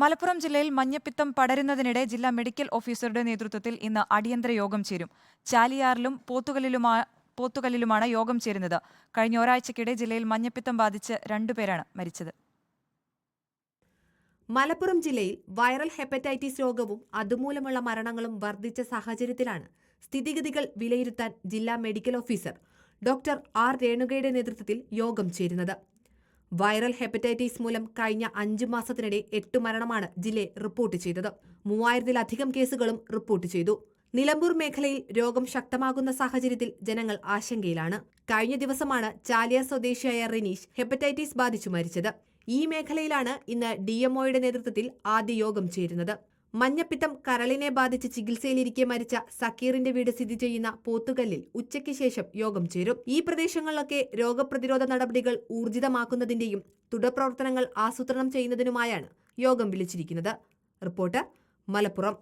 മലപ്പുറം ജില്ലയിൽ മഞ്ഞപ്പിത്തം പടരുന്നതിനിടെ ജില്ലാ മെഡിക്കൽ ഓഫീസറുടെ നേതൃത്വത്തിൽ ഇന്ന് അടിയന്തര യോഗം ചേരും. ചാലിയാറിലും പോത്തുകല്ലിലുമാണ് യോഗം ചേരുന്നത്. കഴിഞ്ഞ ഒരാഴ്ചക്കിടെ ജില്ലയിൽ മഞ്ഞപ്പിത്തം ബാധിച്ച് 2 പേരാണ് മരിച്ചത്. മലപ്പുറം ജില്ലയിൽ വൈറൽ ഹെപ്പറ്റൈറ്റിസ് രോഗവും അതുമൂലമുള്ള മരണങ്ങളും വർദ്ധിച്ച സാഹചര്യത്തിലാണ് സ്ഥിതിഗതികൾ വിലയിരുത്താൻ ജില്ലാ മെഡിക്കൽ ഓഫീസർ ഡോക്ടർ ആർ രേണുകയുടെ നേതൃത്വത്തിൽ യോഗം ചേരുന്നത്. വൈറൽ ഹെപ്പറ്റൈറ്റിസ് മൂലം കഴിഞ്ഞ 5 മാസത്തിനിടെ 8 മരണമാണ് ജില്ലയിൽ റിപ്പോർട്ട് ചെയ്തത്. 3000-ലധികം കേസുകളും റിപ്പോർട്ട് ചെയ്തു. നിലമ്പൂർ മേഖലയിൽ രോഗം ശക്തമാകുന്ന സാഹചര്യത്തിൽ ജനങ്ങൾ ആശങ്കയിലാണ്. കഴിഞ്ഞ ദിവസമാണ് ചാലിയാർ സ്വദേശിയായ റിനീഷ് ഹെപ്പറ്റൈറ്റിസ് ബാധിച്ചു മരിച്ചത്. ഈ മേഖലയിലാണ് ഇന്ന് DMOയുടെ നേതൃത്വത്തിൽ ആദ്യ യോഗം ചേരുന്നത്. മഞ്ഞപ്പിത്തം കരളിനെ ബാധിച്ച് ചികിത്സയിലിരിക്കെ മരിച്ച സക്കീറിന്റെ വീട് സ്ഥിതി ചെയ്യുന്ന പോത്തുകല്ലിൽ ഉച്ചയ്ക്ക് ശേഷം യോഗം ചേരും. ഈ പ്രദേശങ്ങളിലൊക്കെ രോഗപ്രതിരോധ നടപടികൾ ഊർജിതമാക്കുന്നതിന്റെയും തുടർപ്രവർത്തനങ്ങൾ ആസൂത്രണം ചെയ്യുന്നതിനുമായാണ് യോഗം വിളിച്ചിരിക്കുന്നത്. റിപ്പോർട്ടർ, മലപ്പുറം.